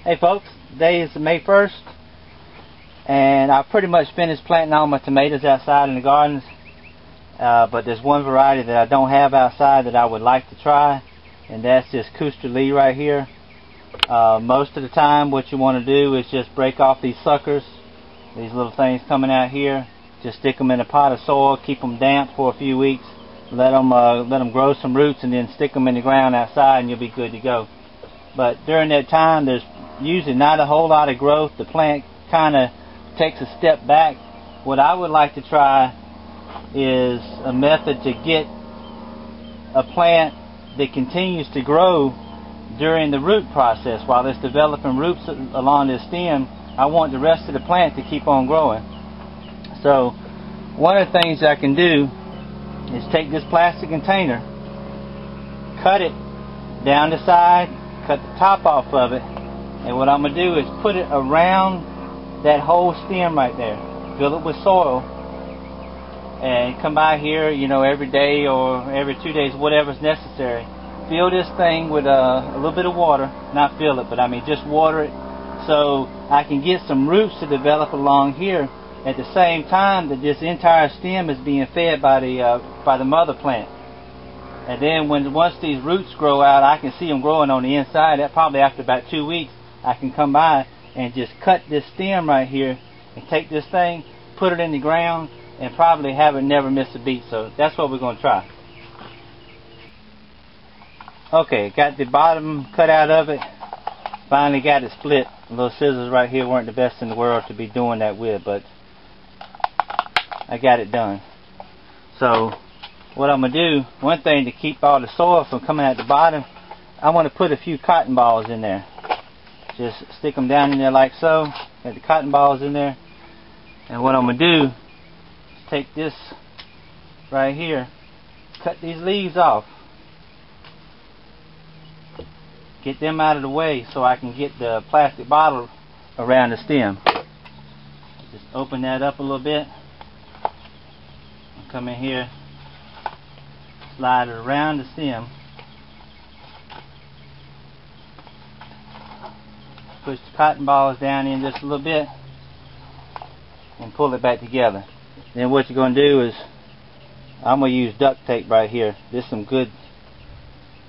Hey folks, today is May 1st and I've pretty much finished planting all my tomatoes outside in the gardens, but there's one variety that I don't have outside that I would like to try, and that's this Cooster Lee right here. Most of the time what you want to do is just break off these suckers, these little things coming out here, just stick them in a pot of soil, keep them damp for a few weeks, let them grow some roots, and then stick them in the ground outside and you'll be good to go. But during that time there's usually not a whole lot of growth. The plant kind of takes a step back. What I would like to try is a method to get a plant that continues to grow during the root process. While it's developing roots along this stem, I want the rest of the plant to keep on growing. So one of the things I can do is take this plastic container, cut it down the side, cut the top off of it, and what I'm going to do is put it around that whole stem right there, fill it with soil, and come by here, you know, every day or every 2 days, whatever's necessary. Fill this thing with a little bit of water, not fill it, but I mean just water it, so I can get some roots to develop along here at the same time that this entire stem is being fed by the mother plant. And then once these roots grow out, I can see them growing on the inside. That probably after about 2 weeks, I can come by and just cut this stem right here and take this thing, put it in the ground, and probably have it never miss a beat. So that's what we're going to try. Okay, got the bottom cut out of it. Finally got it split. The little scissors right here weren't the best in the world to be doing that with, but I got it done. So what I'm going to do, one thing to keep all the soil from coming at the bottom, I want to put a few cotton balls in there. Just stick them down in there like so. Got the cotton balls in there. And what I'm going to do is take this right here, cut these leaves off. Get them out of the way so I can get the plastic bottle around the stem. Just open that up a little bit. Come in here, slide it around the stem, push the cotton balls down in just a little bit and pull it back together. Then what you're going to do is, I'm going to use duct tape right here. This is some good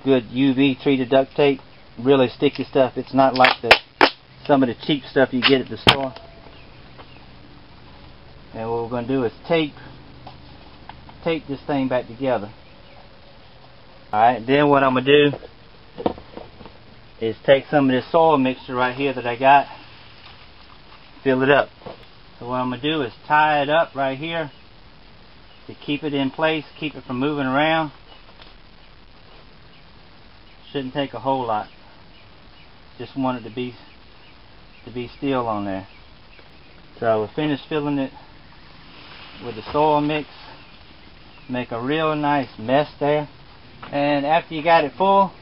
UV treated duct tape, really sticky stuff. It's not like some of the cheap stuff you get at the store. And what we're going to do is tape this thing back together. Alright, then what I'm going to do is take some of this soil mixture right here that I got, fill it up. So what I'm going to do is tie it up right here to keep it in place, keep it from moving around. Shouldn't take a whole lot. Just want it to be still on there. So we'll finish filling it with the soil mix. Make a real nice mess there, and after you got it full,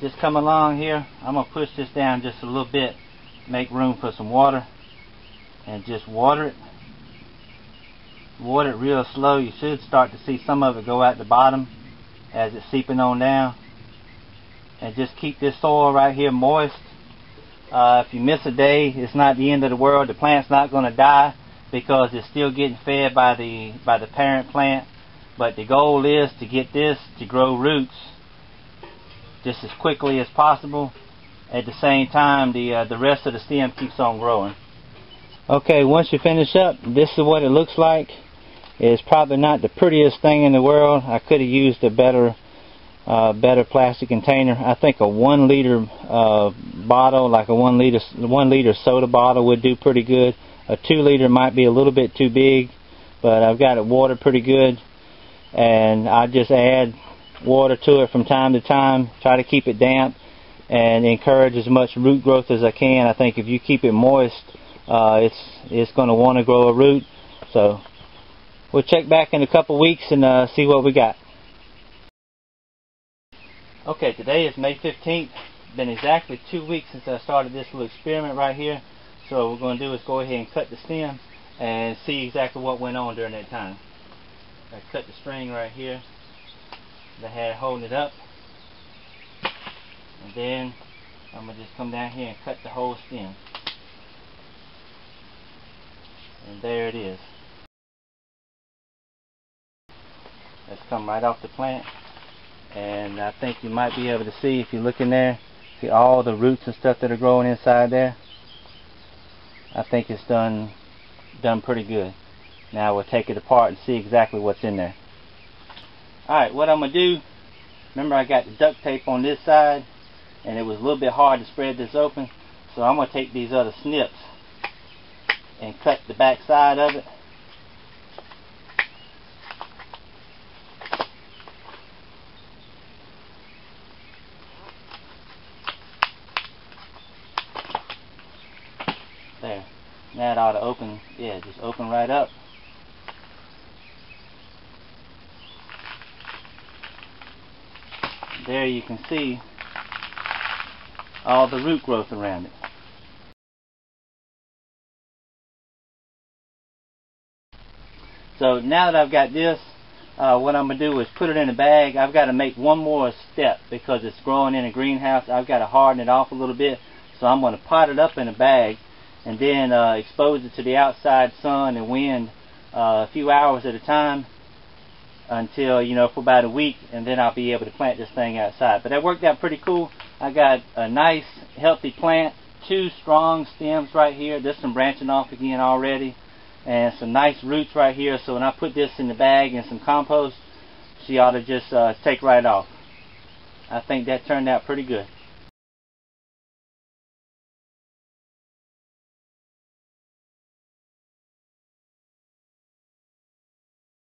just come along here. I'm going to push this down just a little bit, make room for some water, and just water it real slow. You should start to see some of it go out the bottom as it's seeping on down, and just keep this soil right here moist. If you miss a day, it's not the end of the world. The plant's not going to die, because it's still getting fed by the parent plant. But the goal is to get this to grow roots just as quickly as possible. At the same time, the rest of the stem keeps on growing. Okay, once you finish up, this is what it looks like. It's probably not the prettiest thing in the world. I could have used a better plastic container. I think a 1 liter bottle, like a 1 liter soda bottle, would do pretty good. A 2 liter might be a little bit too big, but I've got it watered pretty good, and I just add water to it from time to time, try to keep it damp and encourage as much root growth as I can. I think if you keep it moist, it's going to want to grow a root. So we'll check back in a couple weeks and see what we got. Okay, today is May 15th. It's been exactly 2 weeks since I started this little experiment right here. So what we're going to do is go ahead and cut the stem and see exactly what went on during that time. I cut the string right here that I had holding it up, and then I'm going to just come down here and cut the whole stem. And there it is. That's come right off the plant. And I think you might be able to see, if you look in there, see all the roots and stuff that are growing inside there. I think it's done pretty good. Now we'll take it apart and see exactly what's in there. Alright, what I'm going to do, remember I got the duct tape on this side, and it was a little bit hard to spread this open, so I'm going to take these other snips and cut the back side of it. There. Now it ought to open, yeah, just open right up. There you can see all the root growth around it. So now that I've got this, what I'm going to do is put it in a bag. I've got to make one more step because it's growing in a greenhouse. I've got to harden it off a little bit. So I'm going to pot it up in a bag and then expose it to the outside sun and wind a few hours at a time until, you know, for about a week, and then I'll be able to plant this thing outside. But that worked out pretty cool. I got a nice healthy plant, 2 strong stems right here. There's some branching off again already, and some nice roots right here. So when I put this in the bag and some compost, she ought to just take right off. I think that turned out pretty good.